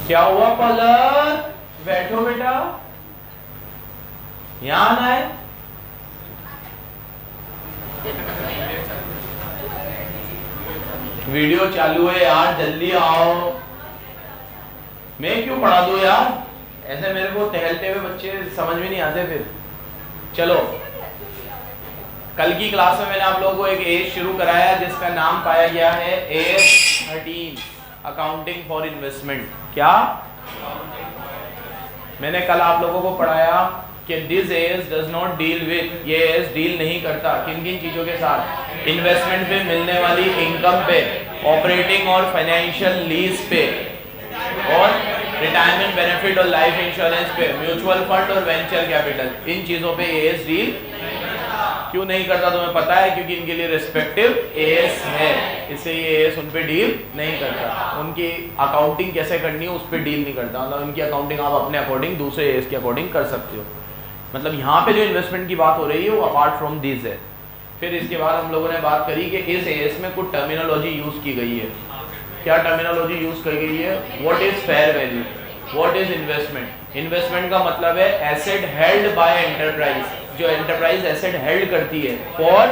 क्या हुआ पलक? बैठो बेटा, यहां आना है। वीडियो चालू है यार, जल्दी आओ। मैं क्यों पढ़ा दूं यार, ऐसे मेरे को टहलते हुए बच्चे समझ में नहीं आते फिर। चलो, कल की क्लास में मैंने आप लोगों को एक एज शुरू कराया जिसका नाम पाया गया है एज 13, अकाउंटिंग फॉर इन्वेस्टमेंट। क्या मैंने कल आप लोगों को पढ़ाया कि this age does not deal with, ये एज डील नहीं करता किन किन चीजों के साथ? इन्वेस्टमेंट पे मिलने वाली इनकम पे, ऑपरेटिंग और फाइनेंशियल लीज पे, और रिटायरमेंट बेनिफिट और लाइफ इंश्योरेंस पे, म्यूचुअल फंड और वेंचर कैपिटल, इन चीजों पे ये एज डील क्यों नहीं करता तुम्हें पता है? क्योंकि इनके लिए रिस्पेक्टिव एस है, इससे ये एस उन पे डील नहीं करता। उनकी अकाउंटिंग कैसे करनी है उस पे डील नहीं करता। मतलब उनकी अकाउंटिंग आप अपने अकॉर्डिंग दूसरे एस के अकॉर्डिंग कर सकते हो। मतलब यहाँ पे जो इन्वेस्टमेंट की बात हो रही है वो अपार्ट फ्रॉम दिस है। फिर इसके बाद हम लोगों ने बात करी कि इस एस में कुछ टर्मिनोलॉजी यूज की गई है। क्या टर्मिनोलॉजी यूज की गई है? What is fair value, what is investment. Investment का मतलब है एसेट हेल्ड बाय एंटरप्राइज, जो एंटरप्राइज एसेट हेल्ड करती है for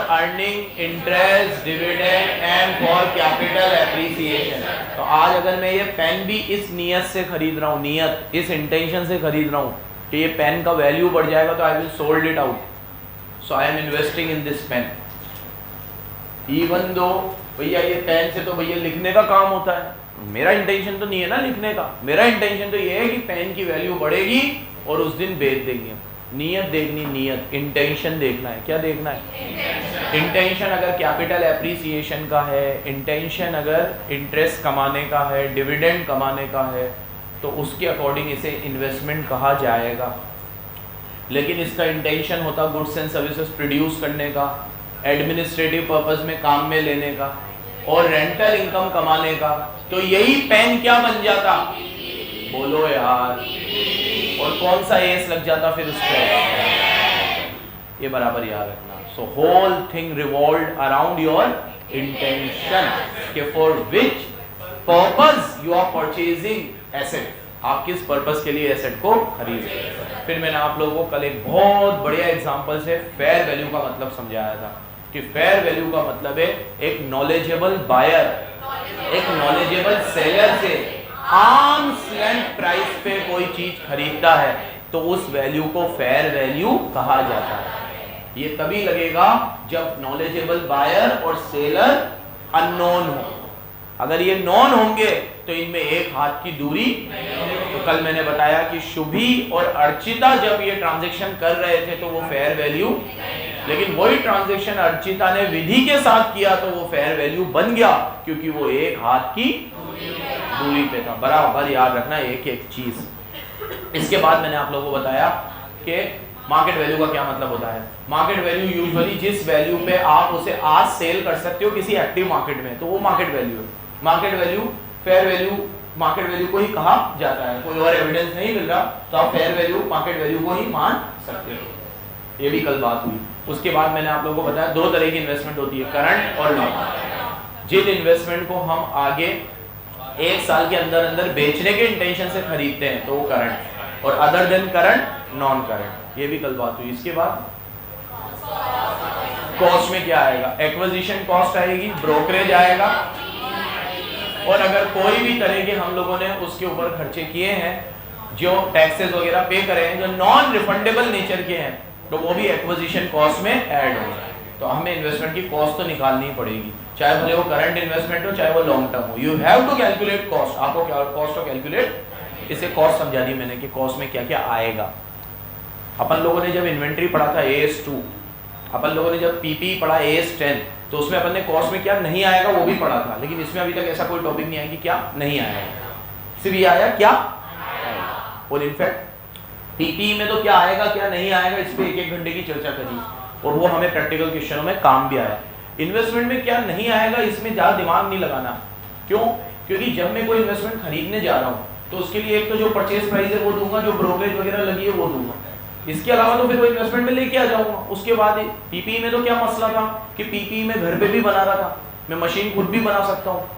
earning interest, dividend and for capital appreciation. तो आज अगर मैं ये पेन भी इस नियत से खरीद रहा हूँ, नियत इस इंटेंशन से खरीद रहा हूँ कि ये पेन का वैल्यू बढ़ जाएगा तो I will sold it out, so I am investing in this pen. Even though भैया ये पेन से तो भैया लिखने का काम होता है, मेरा इंटेंशन तो नहीं है ना लिखने का, मेरा इंटेंशन तो ये है कि पेन की वैल्यू बढ़ेगी और उस दिन बेच देंगे। नियत देखनी, नियत, इंटेंशन देखना है। क्या देखना है? इंटेंशन अगर कैपिटल एप्रिसिएशन का है, इंटेंशन अगर इंटरेस्ट कमाने का है, डिविडेंड कमाने का है, तो उसके अकॉर्डिंग इसे इन्वेस्टमेंट कहा जाएगा। लेकिन इसका इंटेंशन होता गुड्स एंड सर्विसेज प्रोड्यूस करने का, एडमिनिस्ट्रेटिव पर्पस में काम में लेने का, और रेंटल इनकम कमाने का, तो यही पेन क्या बन जाता? बोलो यार। और कौन सा एस लग जाता फिर उस पर? ये बराबर याद रखना। So whole thing revolve around your intention के for which purpose you are purchasing asset. आप किस पर्पस के लिए एसेट को खरीद रहे हैं। फिर मैंने आप लोगों को कल एक बहुत बढ़िया एग्जांपल से फेयर वैल्यू का मतलब समझाया था कि फेयर वैल्यू का मतलब है एक नॉलेजेबल बायर, एक नॉलेजेबल सेलर से आर्म्स लेंथ प्राइस पे कोई चीज खरीदता है तो उस वैल्यू को फेयर वैल्यू कहा जाता है। ये तभी लगेगा जब नॉलेजेबल बायर और सेलर अननोन हो। अगर ये नॉन होंगे तो इनमें एक हाथ की दूरी। तो कल मैंने बताया कि शुभी और अर्चिता जब ये ट्रांजैक्शन कर रहे थे तो वो फेयर वैल्यू, लेकिन वही ट्रांजैक्शन अर्चिता ने विधि के साथ किया तो वो फेयर वैल्यू बन गया क्योंकि वो एक हाथ की दूरी पे था। बराबर याद रखना एक एक चीज। इसके बाद मैंने आप लोगों को बताया कि मार्केट वैल्यू का क्या मतलब होता है। मार्केट वैल्यू यूजुअली जिस वैल्यू पे आप उसे आज सेल कर सकते हो किसी एक्टिव मार्केट में तो वो मार्केट वैल्यू है। Market value fair value market value को ही कहा जाता है। कोई और एविडेंस नहीं मिल रहा तो आप फेयर वैल्यू मार्केट वैल्यू को ही मान सकते हो। ये भी कल बात हुई। उसके बाद मैंने आप लोगों को बताया दो तरह की इन्वेस्टमेंट होती है, करंट और लॉन्ग। जिन इन्वेस्टमेंट को हम आगे एक साल के अंदर अंदर बेचने के इंटेंशन से खरीदते हैं तो वो करंट, और other than current non current. ये भी कल बात हुई। इसके बाद कॉस्ट में क्या आएगा? एक्विजिशन कॉस्ट आएगी, ब्रोकरेज आएगा, और अगर कोई भी तरह के हम लोगों ने उसके ऊपर खर्चे किए हैं जो टैक्सेस वगैरह पे करे हैं जो नॉन रिफंडेबल नेचर के हैं तो वो भी एक्विजिशन कॉस्ट में ऐड होगा। तो हमें इन्वेस्टमेंट की कॉस्ट तो निकालनी ही पड़ेगी, चाहे भले वो करंट इन्वेस्टमेंट हो चाहे वो लॉन्ग टर्म हो। You have to calculate cost. आपको क्या कॉस्ट को कैलकुलेट, इसे कॉस्ट समझा दी मैंने कि कॉस्ट में क्या क्या आएगा। अपन लोगों ने जब इन्वेंट्री पढ़ा था AS2, अपन लोगों ने जब PP पढ़ा AS10, तो उसमें अपन ने कॉस्ट में क्या नहीं आएगा वो भी पढ़ा था। लेकिन इसमें अभी तक ऐसा कोई टॉपिक नहीं आया कि क्या नहीं आएगा, सिर्फ ये आया क्या आएगा। और इनफैक्ट PP में तो क्या आएगा क्या नहीं आएगा इस पे एक घंटे की चर्चा करी और वो हमें प्रैक्टिकल क्वेश्चनों में काम भी आया। इन्वेस्टमेंट में क्या नहीं आएगा इसमें ज़्यादा दिमाग नहीं लगाना। क्यों? क्योंकि जब मैं कोई इन्वेस्टमेंट खरीदने जा रहा हूँ तो उसके लिए एक तो जो परचेज प्राइस है वो दूंगा, जो ब्रोकरेज वगैरह लगी है वो दूंगा, इसके अलावा तो फिर वो इन्वेस्टमेंट में लेके आ जाऊंगा। उसके बाद PP में तो क्या मसला था कि PP में घर पे भी बना रहा था, मैं मशीन खुद भी बना सकता हूँ।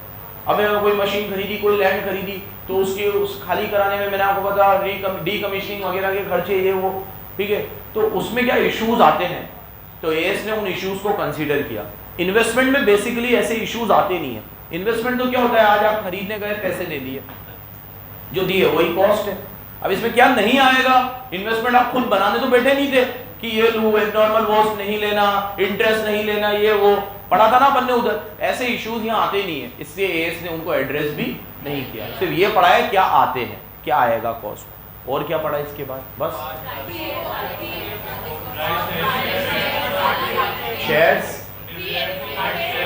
अब मैं कोई मशीन खरीदी, कोई लैंड खरीदी, तो उसके उस खाली कराने में मैंने आपको बताया डीकमीशनिंग वगैरह के खर्चे ये वो, ठीक है। तो उसमें क्या इश्यूज आते हैं, तो एएस ने उन इश्यूज को कंसीडर किया। इन्वेस्टमेंट में बेसिकली ऐसे इश्यूज आते नहीं है। इन्वेस्टमेंट तो क्या होता है, आज आप खरीदने गए, पैसे दे दिए, जो दिए वही कॉस्ट है। अब इसमें क्या नहीं आएगा, इन्वेस्टमेंट आप खुद बनाने तो बैठे नहीं थे कि ये लूं, एब्नॉर्मल वॉश नहीं लेना, इंटरेस्ट नहीं लेना, ये वो पढ़ा था ना अपन ने उधर, ऐसे इश्यूज यहाँ आते नहीं है, इसलिए एएस ने उनको एड्रेस भी नहीं किया। सिर्फ ये पढ़ा है क्या आते हैं, क्या आएगा कॉस्ट, और क्या पढ़ा इसके बाद, बस शेयर्स।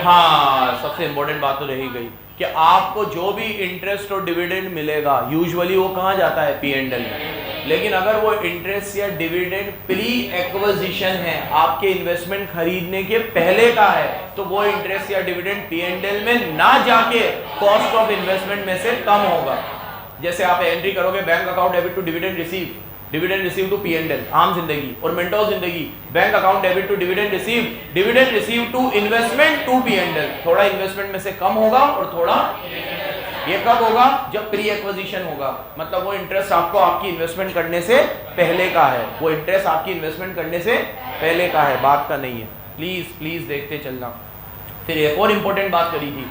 हाँ, सबसे इंपॉर्टेंट बात तो रही गई कि आपको जो भी इंटरेस्ट और डिविडेंड मिलेगा यूजुअली वो कहाँ जाता है, P&L में। लेकिन अगर वो इंटरेस्ट या डिविडेंड प्री एक्विजिशन है, आपके इन्वेस्टमेंट खरीदने के पहले का है, तो वो इंटरेस्ट या डिविडेंड P&L में ना जाके कॉस्ट ऑफ इन्वेस्टमेंट में से कम होगा। जैसे आप एंट्री करोगे bank account debit to dividend receive, dividend receive to P&L, आम जिंदगी और मेंटोस जिंदगी, bank account debit to dividend receive, dividend receive to investment to P&L, थोड़ा इन्वेस्टमेंट में से कम होगा और थोड़ा, ये कब होगा, जब प्री एक्विजिशन होगा, मतलब वो इंटरेस्ट आपको आपकी इन्वेस्टमेंट करने से पहले का है, वो इंटरेस्ट आपकी इन्वेस्टमेंट करने से पहले का है, बात का नहीं है। प्लीज प्लीज देखते चलना। फिर एक और इंपॉर्टेंट बात करी थी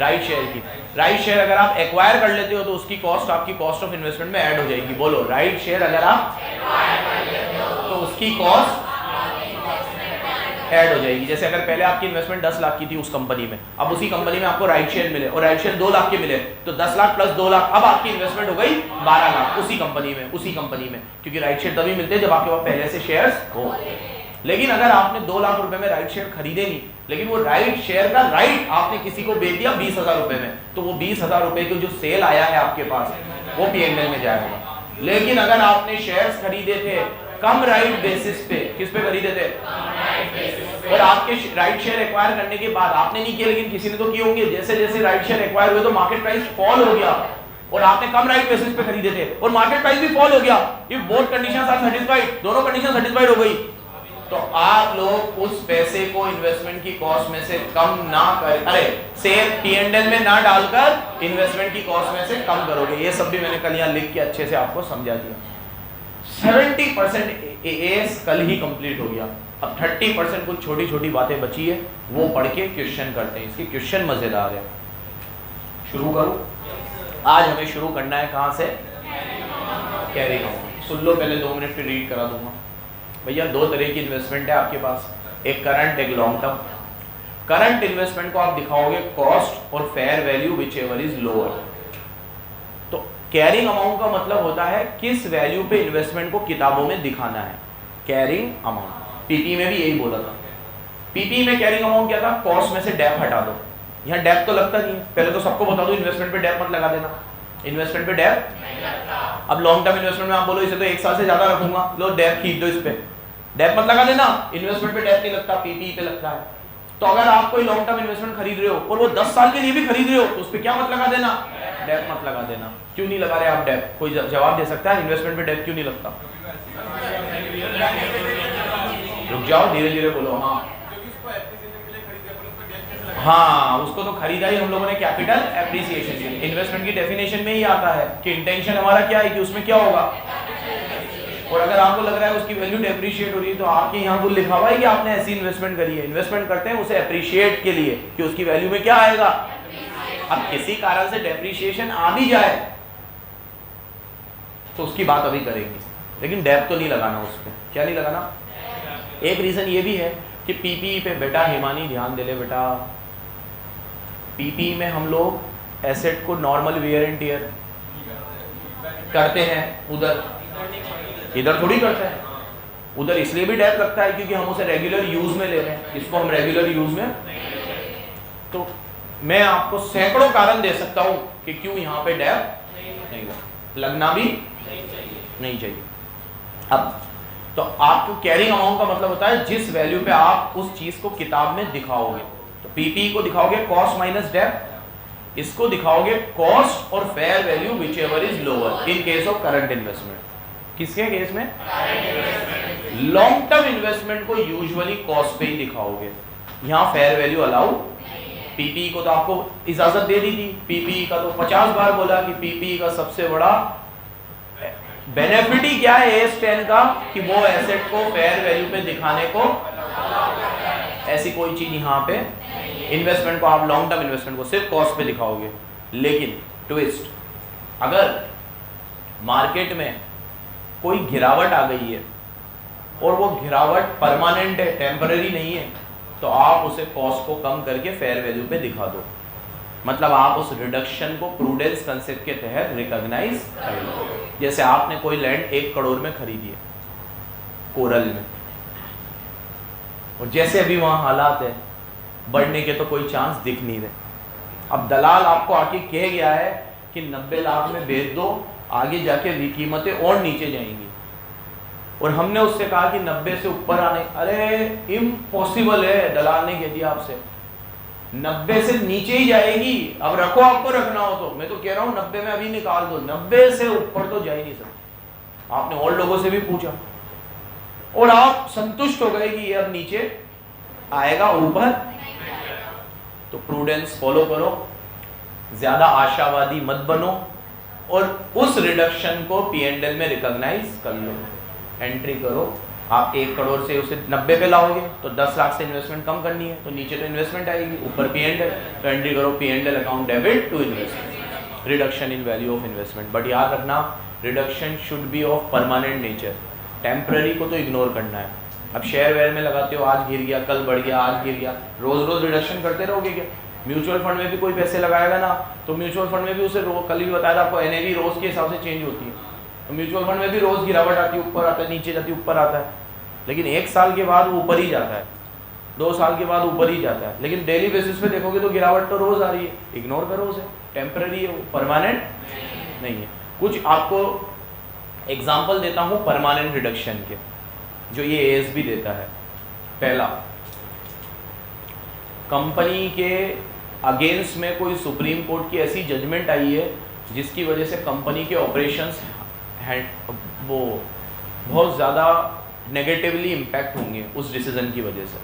राइट शेयर की। राइट शेयर अगर आप एक्वायर कर लेते हो तो उसकी कॉस्ट आपकी कॉस्ट ऑफ इन्वेस्टमेंट में ऐड हो जाएगी। बोलो, राइट शेयर अगर आप तो उसकी कॉस्ट ऐड हो जाएगी। जैसे अगर पहले आपकी इन्वेस्टमेंट 10 लाख की थी उस कंपनी में, अब उसी कंपनी में आपको राइट शेयर मिले और राइट शेयर 2 लाख के मिले, तो 10 लाख प्लस 2 लाख, अब आपकी इन्वेस्टमेंट हो गई 12 लाख उसी कंपनी में, क्योंकि राइट शेयर तभी मिलते हैं जब आपके पास पहले से शेयर्स हो। लेकिन अगर आपने 2 लाख रुपए में राइट शेयर खरीदे नहीं, लेकिन वो राइट शेयर का राइट आपने किसी को बेच दिया 20,000 रुपए में, तो वो 20,000 रुपए का जो सेल आया है आपके पास वो P&L में जाएगा। लेकिन अगर आपने शेयर्स खरीदे थे कम राइट बेसिस पे, किस पे खरीदे थे, और आपके राइट शेयर एक्वायर करने के बाद आपने नहीं किया लेकिन किसी ने तो किए होंगे, जैसे जैसे राइट शेयर एक्वायर हुए तो मार्केट प्राइस फॉल हो गया और आपने कम राइट बेसिस पे खरीदे थे और मार्केट प्राइस भी फॉल हो गया, if both conditions are satisfied, दोनों कंडीशन सेटिस्फाइड हो गई, तो आप लोग उस पैसे को इन्वेस्टमेंट की कॉस्ट में से कम ना करें, अरे सेल P&L में ना डालकर इन्वेस्टमेंट की कॉस्ट में से कम करोगे। ये सब भी मैंने कल यहाँ लिख के अच्छे से आपको समझा दिया। 70% एएस कल ही कंप्लीट हो गया, अब 30% कुछ छोटी छोटी बातें बची है, वो पढ़ के क्वेश्चन करते हैं। इसके क्वेश्चन मजेदार है। शुरू करूं? आज हमें शुरू करना है कहां से, कैरिंग अमाउंट। सुन लो पहले 2 मिनट फिर रीड करा दूंगा। भैया 2 तरह की इन्वेस्टमेंट है आपके पास, एक करंट एक लॉन्ग टर्म। करंट इन्वेस्टमेंट को आप दिखाओगे कॉस्ट और fair value whichever is lower. तो कैरिंग अमाउंट का मतलब होता है किस वैल्यू पे इन्वेस्टमेंट को किताबों में दिखाना है, कैरिंग अमाउंट। पीपी में भी यही बोला था। पीपी में कैरिंग अमाउंट क्या था, कॉस्ट में से डेप हटा दो। यहाँ डेप तो लगता नहीं है, पहले तो सबको बता दो इन्वेस्टमेंट पे डेप मत लगा देना, इन्वेस्टमेंट पे डेप। अब लॉन्ग टर्म इन्वेस्टमेंट में आप बोलो इसे तो 1 साल से ज्यादा रखूंगा, लो डेप खींच दो, इस पे डेप मत लगा देना, इन्वेस्टमेंट पे डेप नहीं लगता, पीपी पे लगता है। तो अगर आप कोई लॉन्ग टर्म इन्वेस्टमेंट खरीद रहे हो और वो 10 साल के लिए भी खरीद रहे हो तो उस पर क्या मत लगा देना, डेप मत लगा देना। क्यों नहीं लगा रहे आप डेप, कोई जवाब दे सकता है इन्वेस्टमेंट पे डेप क्यों नहीं लगता? रुक जाओ, धीरे धीरे बोलो। हाँ, उसको तो खरीदा ही हम लोगों ने कैपिटल एप्रिसिएशन के लिए। इन्वेस्टमेंट की डेफिनेशन में ही आता है कि इंटेंशन हमारा क्या है कि उसमें क्या होगा, और अगर आपको लग रहा है उसकी वैल्यू डेप्रिशिएट हो रही है तो आपके यहाँ कुछ लिखा हुआ है कि आपने ऐसी इन्वेस्टमेंट करी है। इन्वेस्टमेंट करते हैं उसे एप्रिशिएट के लिए कि उसकी वैल्यू में क्या आएगा। अब किसी कारण से डेप्रिशिएशन आ भी जाए तो उसकी बात अभी करेंगे, लेकिन डेप तो नहीं लगाना उस पर। क्या नहीं लगाना? एक रीजन ये भी है कि पीपी पे बेटा हिमानी ध्यान दे ले बेटा, पीपी में हम लोग एसेट को नॉर्मल वेयर एंड टियर करते हैं, उधर इधर थोड़ी करते हैं। उधर इसलिए भी डेप लगता है क्योंकि हम उसे रेगुलर यूज में ले रहे हैं, इसको हम रेगुलर यूज में। तो मैं आपको सैकड़ों कारण दे सकता हूं कि क्यों यहाँ पे डेप नहीं लगना भी नहीं चाहिए। अब तो आपको कैरिंग अमाउंट का मतलब होता है जिस वैल्यू पे आप उस चीज को किताब में दिखाओगे। तो पीपी को दिखाओगे कॉस्ट माइनस डेप, इसको दिखाओगे कॉस्ट और fair value whichever is lower in case of current investment. किसके केस में? लॉन्ग टर्म इन्वेस्टमेंट को यूजुअली कॉस्ट पे ही दिखाओगे, यहाँ फेयर वैल्यू अलाउ पीपीई को तो आपको इजाजत दे दी थी, पीपीई का तो 50 बार बोला कि पीपीई का सबसे बड़ा बेनिफिट ही क्या है AS10 का, कि वो एसेट को फेयर वैल्यू पे दिखाने को, ऐसी कोई चीज यहाँ पे इन्वेस्टमेंट को, आप लॉन्ग टर्म इन्वेस्टमेंट को सिर्फ कॉस्ट पे दिखाओगे। लेकिन ट्विस्ट, अगर मार्केट में कोई गिरावट आ गई है और वो गिरावट परमानेंट है, टेम्पररी नहीं है, तो आप उसे कॉस्ट को कम करके फेयर वैल्यू पे दिखा दो। मतलब आप उस रिडक्शन को प्रूडेंस कंसेप्ट के तहत रिकॉग्नाइज कर लो। जैसे आपने कोई लैंड 1 करोड़ में खरीदी है कोरल में, और जैसे अभी वहां हालात है, बढ़ने के तो कोई चांस दिख नहीं रहे। अब दलाल आपको आके कह गया है कि 90 लाख में बेच दो, आगे जाके कीमतें और नीचे जाएंगी, और हमने उससे कहा कि 90 से ऊपर आने, अरे इम्पॉसिबल है, दलाल ने कह दिया आपसे 90 से नीचे ही जाएगी। अब रखो, आपको रखना हो तो, मैं तो कह रहा हूँ 90 में अभी निकाल दो, 90 से ऊपर तो जा ही नहीं सकते। आपने और लोगों से भी पूछा और आप संतुष्ट हो गए कि ये अब नीचे आएगा, ऊपर, तो प्रूडेंस फॉलो करो, ज्यादा आशावादी मत बनो, और उस रिडक्शन को P&L में रिकॉग्नाइज कर लो, एंट्री करो। आप 1 करोड़ से उसे 90 पे लाओगे तो 10 लाख से इन्वेस्टमेंट कम करनी है, तो नीचे तो इन्वेस्टमेंट आएगी, ऊपर P&L, तो एंट्री करो P&L account debit to investment, reduction in value of investment. But याद रखना, reduction should be of permanent nature, temporary को तो इग्नोर करना है। अब शेयर वेयर में लगाते हो, आज गिर गया, कल बढ़ गया, आज गिर गया, रोज रोज रिडक्शन करते रहोगे क्या? म्यूचुअल फंड में भी कोई पैसे लगाएगा ना, तो म्यूचुअल फंड में भी उसे कल भी बताया था आपको, NAV रोज के हिसाब से चेंज होती है, तो म्यूचुअल फंड में भी रोज गिरावट आती है, ऊपर आता है, नीचे जाती है, ऊपर आता है, लेकिन 1 साल के बाद वो ऊपर ही जाता है, 2 साल के बाद ऊपर ही जाता है। लेकिन डेली बेसिस पे देखोगे तो गिरावट तो रोज आ रही है, इग्नोर करो उसे, टेम्पररी है, परमानेंट नहीं है। कुछ आपको एग्जाम्पल देता हूँ परमानेंट रिडक्शन के, जो ये ASB देता है। पहला, कंपनी के अगेंस्ट में कोई सुप्रीम कोर्ट की ऐसी जजमेंट आई है जिसकी वजह से कंपनी के ऑपरेशंस वो बहुत ज़्यादा नेगेटिवली इम्पैक्ट होंगे उस डिसीजन की वजह से,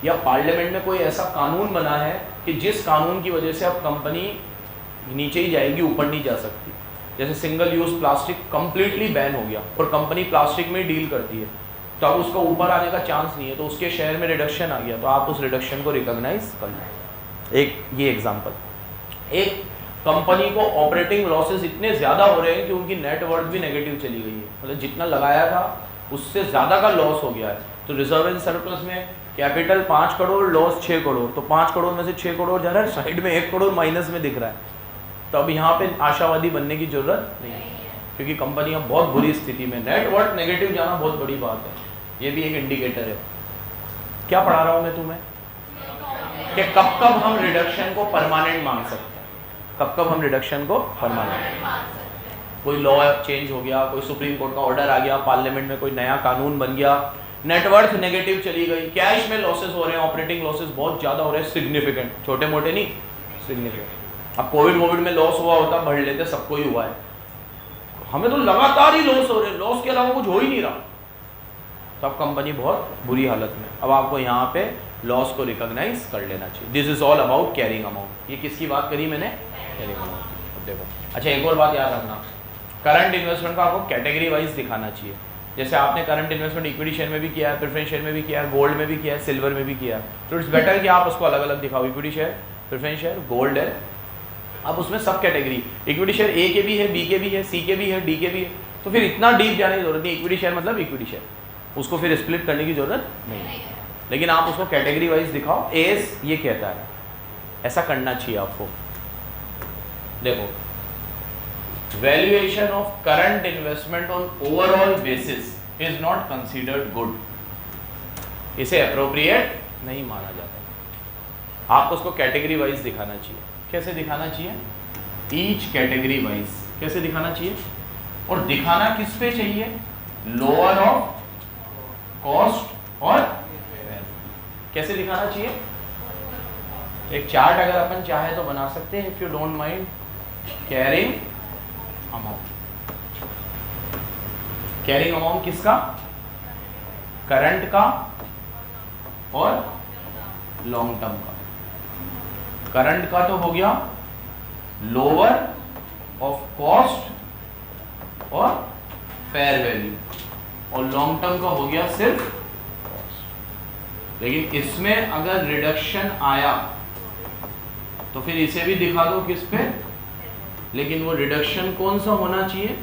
या पार्लियामेंट में कोई ऐसा कानून बना है कि जिस कानून की वजह से अब कंपनी नीचे ही जाएगी, ऊपर नहीं जा सकती। जैसे single use plastic completely ban हो गया और कंपनी प्लास्टिक में डील करती है, तो अब उसका ऊपर आने का चांस नहीं है, तो उसके शेयर में रिडक्शन आ गया, तो आप उस रिडक्शन को रिकॉग्नाइज कर लें। एक ये एग्जांपल। एक कंपनी को ऑपरेटिंग लॉसेस इतने ज़्यादा हो रहे हैं कि उनकी नेटवर्थ भी नेगेटिव चली गई है, मतलब जितना लगाया था उससे ज़्यादा का लॉस हो गया है, तो रिजर्व एंड सरप्लस में कैपिटल 5 करोड़, लॉस 6 करोड़, तो 5 करोड़ में से 6 करोड़ जा रहा है, साइड में 1 करोड़ माइनस में दिख रहा है। तो अब यहाँ पे आशावादी बनने की जरूरत नहीं है, क्योंकि कंपनी अब बहुत बुरी स्थिति में, नेटवर्थ नेगेटिव जाना बहुत बड़ी बात है, ये भी एक इंडिकेटर है। क्या पढ़ा रहा हूँ मैं तुम्हें कि कब कब हम रिडक्शन को परमानेंट मान सकते हैं, कब कब हम रिडक्शन को परमानेंट, कोई लॉ चेंज हो गया, कोई सुप्रीम कोर्ट का ऑर्डर आ गया, पार्लियामेंट में कोई नया कानून बन गया, नेटवर्थ नेगेटिव चली गई, कैश में लॉसेस हो रहे हैं, ऑपरेटिंग लॉसेस बहुत ज़्यादा हो रहे हैं, सिग्निफिकेंट, छोटे मोटे नहीं, सिग्निफिकेंट। अब कोविड में लॉस हुआ होता, बढ़ लेते, सबको ही हुआ है, हमें तो लगातार ही लॉस हो रहे हैं, लॉस के अलावा कुछ हो ही नहीं रहा, तब कंपनी बहुत बुरी हालत में। अब आपको यहाँ पे लॉस को रिकॉग्नाइज कर लेना चाहिए। This is all about carrying amount. ये किसकी बात करी मैंने? Carrying amount. देखो, अच्छा एक और बात याद रखना, करंट इन्वेस्टमेंट को आपको कैटेगरी वाइज दिखाना चाहिए। जैसे आपने करंट इन्वेस्टमेंट इक्विटी शेयर में भी किया है, प्रेफरेंस शेयर में भी किया है, गोल्ड में भी किया है, सिल्वर में भी किया है, तो इट्स बेटर कि आप उसको अलग अलग दिखाओ, equity share, preference share, gold है। अब उसमें सब कैटेगरी, इक्विटी शेयर A के भी है, B के भी है, C के भी है, D के भी है, तो फिर इतना डीप जाने की जरूरत नहीं। इक्विटी शेयर मतलब इक्विटी शेयर, उसको फिर स्प्लिट करने की जरूरत नहीं है, लेकिन आप उसको कैटेगरी वाइज दिखाओ। एस ये कहता है, ऐसा करना चाहिए आपको। देखो, valuation of current investment on overall basis is not considered good, इसे अप्रोप्रिएट नहीं माना जाता। आपको उसको कैटेगरी वाइज दिखाना चाहिए। कैसे दिखाना चाहिए? ईच कैटेगरी वाइज कैसे दिखाना चाहिए, और दिखाना किस पे चाहिए? लोअर ऑफ कॉस्ट और कैसे दिखाना चाहिए? एक चार्ट अगर अपन चाहे तो बना सकते हैं, if you don't mind. Carrying amount, carrying amount किसका? करंट का और लॉन्ग टर्म का। करंट का तो हो गया लोअर ऑफ कॉस्ट और फेयर वैल्यू, और लॉन्ग टर्म का हो गया सिर्फ कॉस्ट। लेकिन इसमें अगर रिडक्शन आया तो फिर इसे भी दिखा दो किस पे, लेकिन वो रिडक्शन कौन सा होना चाहिए,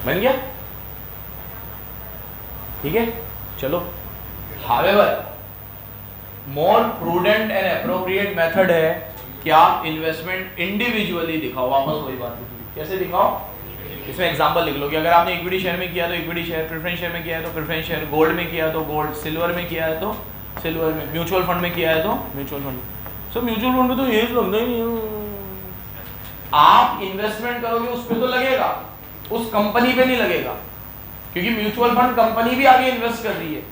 बन गया, ठीक है। चलो, however more prudent and appropriate method है कि आप इन्वेस्टमेंट इंडिविजुअली दिखाओ। वापस वही बात, कैसे दिखाओ, इसमें एग्जांपल लिख लो कि अगर आपने इक्विटी शेयर में किया तो इक्विटी शेयर, प्रेफरेंस शेयर में किया है तो प्रेफरेंस शेयर, गोल्ड में किया तो गोल्ड, सिल्वर में किया है तो सिल्वर में, म्यूचुअल फंड में किया है तो mutual fund. So mutual fund में तो ये लगता ही नहीं, आप इन्वेस्टमेंट करोगे उस पर तो लगेगा, उस कंपनी पे नहीं लगेगा, क्योंकि म्यूचुअल फंड कंपनी भी आगे इन्वेस्ट कर रही है।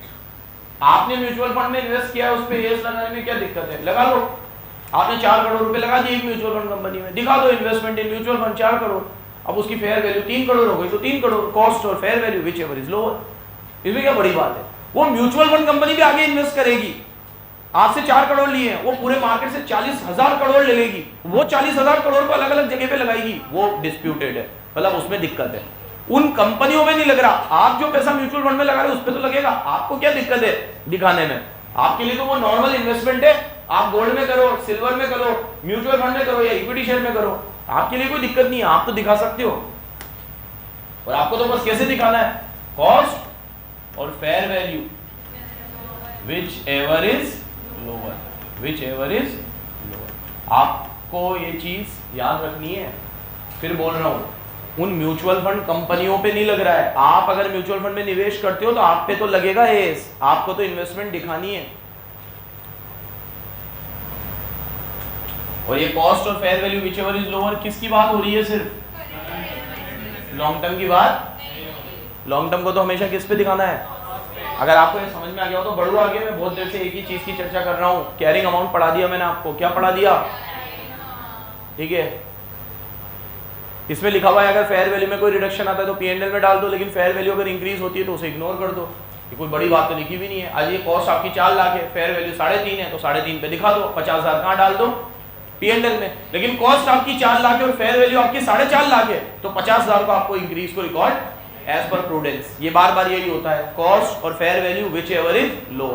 आपने म्यूचुअल फंड में इन्वेस्ट किया है, उस पे एस लगाने में क्या दिक्कत है, लगा लो। आपने 4 करोड़ रुपए लगा दिए एक म्यूचुअल फंड कंपनी में, दिखा दो investment in mutual fund 4 crore, अब उसकी फेयर वैल्यू 3 करोड़ हो गई तो 3 करोड़, कॉस्ट और fair value whichever is lower, इसमें क्या बड़ी बात है। वो म्यूचुअल फंड कंपनी भी आगे इन्वेस्ट करेगी, आपसे 4 करोड़ लिए हैं, वो पूरे मार्केट से 40,000 करोड़ ले लेगी, वो 40,000 करोड़ को अलग अलग जगह पे लगाएगी, वो डिस्प्यूटेड है, मतलब उसमें दिक्कत है। उन कंपनियों में नहीं लग रहा, आप जो पैसा म्यूचुअल फंड में लगा रहे हो उस पर तो लगेगा, आपको क्या दिक्कत है दिखाने में, आपके लिए तो वो नॉर्मल इन्वेस्टमेंट है, आप गोल्ड में करो, सिल्वर में करो, म्यूचुअल फंड में करो या इक्विटी शेयर में करो, आपके लिए कोई दिक्कत नहीं है, आप तो दिखा सकते हो। और आपको तो बस कैसे दिखाना है, कॉस्ट और fair value whichever is lower, which ever is lower. आपको ये चीज याद रखनी है। फिर बोल रहा हूं, उन म्यूचुअल फंड कंपनियों पे नहीं लग रहा है, आप अगर म्यूचुअल फंड में निवेश करते हो तो आप पे तो लगेगा एस, आपको तो इन्वेस्टमेंट दिखानी है। और ये कॉस्ट और fair value whichever is lower किसकी बात हो रही है, सिर्फ लॉन्ग टर्म की बात। लॉन्ग टर्म को तो हमेशा किस पे दिखाना है। अगर आपको ये समझ में आ गया हो तो बढ़ो आगे, मैं बहुत देर से एक ही चीज की चर्चा कर रहा हूं। कैरिंग अमाउंट पढ़ा दिया मैंने आपको, क्या पढ़ा दिया, ठीक है। इसमें लिखा हुआ है अगर फेयर वैल्यू में कोई रिडक्शन आता है तो P&L में डाल दो, लेकिन फेयर वैल्यू अगर इंक्रीज होती है तो उसे इग्नोर कर दो। ये कोई बड़ी बात तो लिखी भी नहीं है। आज ये कॉस्ट आपकी 4 लाख है, फेयर वैल्यू 3.5 है तो 3.5 पे दिखा दो, 50,000 कहाँ डाल दो P&L में। लेकिन कॉस्ट आपकी 4 लाख है और फेयर वैल्यू आपकी 4.5 लाख है तो 50,000 को आपको इंक्रीज को रिकॉर्ड एज पर प्रूडेंस। ये बार बार यही होता है, कॉस्ट और fair value whichever is low.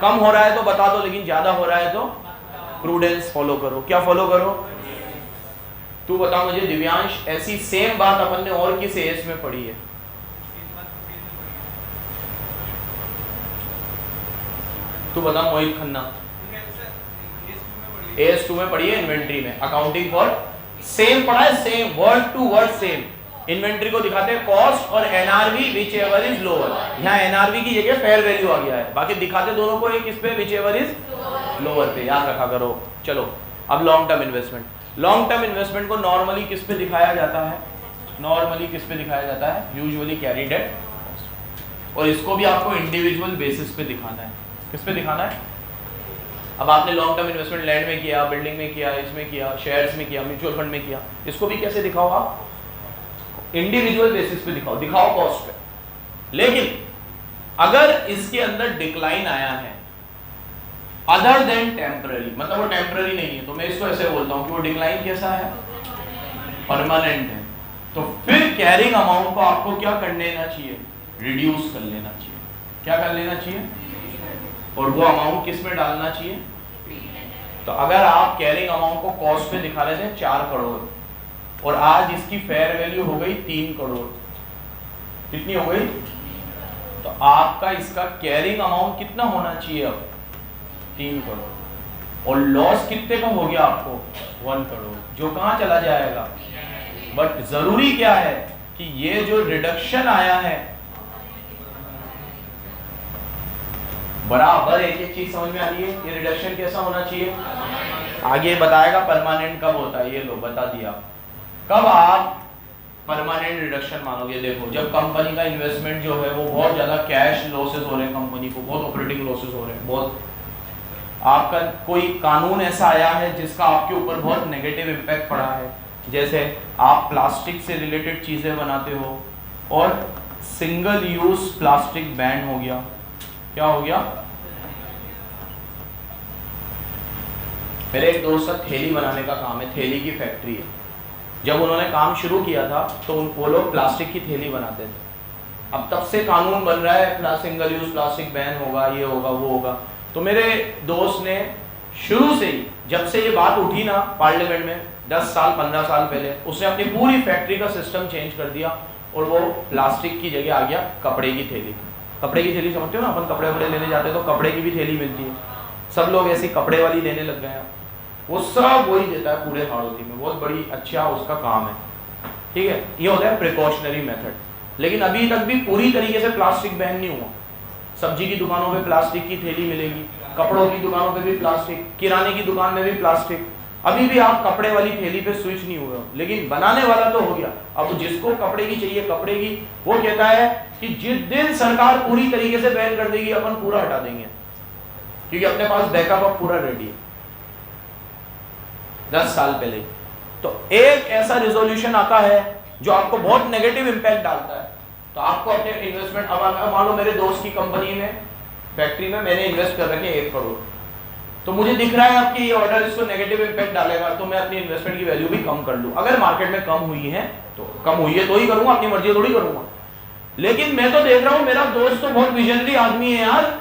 कम हो रहा है तो बता दो, लेकिन ज्यादा हो रहा है तो प्रूडेंस फॉलो करो। क्या फॉलो करो, तू बता मुझे दिव्यांश, ऐसी सेम बात अपन ने और किस एएस में पढ़ी है। तू बता मोहित खन्ना, AS2 में पढ़ी है, इन्वेंट्री में, अकाउंटिंग फॉर सेम पढ़ा है, same word to word same. Inventory को दिखाते हैं कॉस्ट और NRV whichever is lower, यहाँ NRV की जगह फेयर वैल्यू आ गया है, बाकी दिखाते दोनों को एक इस पे विच एवर इज लोअर पे, याद रखा करो। चलो अब long term investment. Long term investment को नॉर्मली किस पे दिखाया जाता है, नॉर्मली किस पे दिखाया जाता है, यूजुअली कैरीड एट कॉस्ट। और इसको भी आपको इंडिविजुअल बेसिस पे दिखाना है। किस पे दिखाना है, अब आपने लॉन्ग टर्म इन्वेस्टमेंट लैंड में किया, बिल्डिंग में किया, इसमें किया, शेयर्स में किया, म्यूचुअल फंड में किया, इसको भी कैसे दिखाओ आप, इंडिविजुअल बेसिस पे दिखाओ, दिखाओ कॉस्ट पे। लेकिन अगर इसके अंदर डिक्लाइन आया है अदर देन टेम्पररी, मतलब वो टेम्पररी नहीं है, तो मैं इसको ऐसे बोलता हूँ कि वो डिक्लाइन कैसा है, परमानेंट है, तो फिर कैरिंग अमाउंट को आपको क्या कर लेना चाहिए, रिड्यूस कर लेना चाहिए। क्या कर लेना चाहिए, और वो अमाउंट किस में डालना चाहिए। तो अगर आप कैरिंग अमाउंट को कॉस्ट पे दिखा रहे थे 4 करोड़ और आज इसकी फेयर वैल्यू हो गई 3 करोड़, कितनी हो गई, तो आपका इसका कैरिंग अमाउंट कितना होना चाहिए अब, 3 करोड़, और लॉस कितने का हो गया आपको, 1 करोड़, जो कहां चला जाएगा। बट जरूरी क्या है कि ये जो रिडक्शन आया है बराबर एक एक चीज समझ में आ रही है, ये रिडक्शन कैसा होना चाहिए, आगे बताएगा परमानेंट कब होता है, ये लो बता दिया। कब आप परमानेंट रिडक्शन मानोगे, देखो जब कंपनी का इन्वेस्टमेंट जो है वो बहुत ज्यादा कैश लॉसेस हो रहे हैं, कंपनी को बहुत ऑपरेटिंग लॉसेस हो रहे हैं, बहुत आपका कोई कानून ऐसा आया है जिसका आपके ऊपर बहुत नेगेटिव इम्पैक्ट पड़ा है, जैसे आप प्लास्टिक से रिलेटेड चीजें बनाते हो और सिंगल यूज प्लास्टिक बैन हो गया, क्या हो गया, मेरे एक दोस्त का थैली बनाने का काम है, थैली की फैक्ट्री है। जब उन्होंने काम शुरू किया था तो वो लोग प्लास्टिक की थैली बनाते थे। अब तब से कानून बन रहा है, सिंगल यूज प्लास्टिक बैन होगा, ये होगा वो होगा। तो मेरे दोस्त ने शुरू से ही, जब से ये बात उठी ना पार्लियामेंट में 10 साल 15 साल पहले, उसने अपनी पूरी फैक्ट्री का सिस्टम चेंज कर दिया और वो प्लास्टिक की जगह आ गया कपड़े की थैली। कपड़े की थैली समझते हो ना, अपन कपड़े वपड़े लेने जाते हैं तो कपड़े की भी थैली मिलती है, सब लोग ऐसी कपड़े वाली लेने लग गए हैं। वो सब वही देता है पूरे हाड़ौती में, बहुत बड़ी अच्छा उसका काम है, ठीक है। ये होता है प्रिकॉशनरी मेथड। लेकिन अभी तक भी पूरी तरीके से प्लास्टिक बैन नहीं हुआ। सब्जी की दुकानों पे प्लास्टिक की थैली मिलेगी, कपड़ों की दुकानों पे भी प्लास्टिक, किराने की दुकान में भी प्लास्टिक। अभी भी आप कपड़े वाली थैली पे स्विच नहीं हुए हो, लेकिन बनाने वाला तो हो गया। अब जिसको कपड़े की चाहिए कपड़े की, वो कहता है कि जिस दिन सरकार पूरी तरीके से बैन कर देगी अपन पूरा हटा देंगे, क्योंकि अपने पास बैकअप अब पूरा रेडी है 10 साल पहले। तो एक ऐसा रिजोल्यूशन आता है जो आपको बहुत नेगेटिव इंपैक्ट डालता है, तो आपको अपने इन्वेस्टमेंट, अब मान लो मेरे दोस्त की कंपनी में, फैक्ट्री में मैंने इन्वेस्ट कर रखे 1 करोड़, तो मुझे दिख रहा है आपकी ये ऑर्डर इसको नेगेटिव इंपैक्ट डालेगा, तो मैं अपनी इन्वेस्टमेंट की वैल्यू भी कम कर लूं। अगर मार्केट में कम हुई है तो कम हुई है तो ही करूंगा, अपनी मर्जी थोड़ी करूंगा। लेकिन मैं तो देख रहा हूं मेरा दोस्त तो बहुत विजनरी आदमी है यार,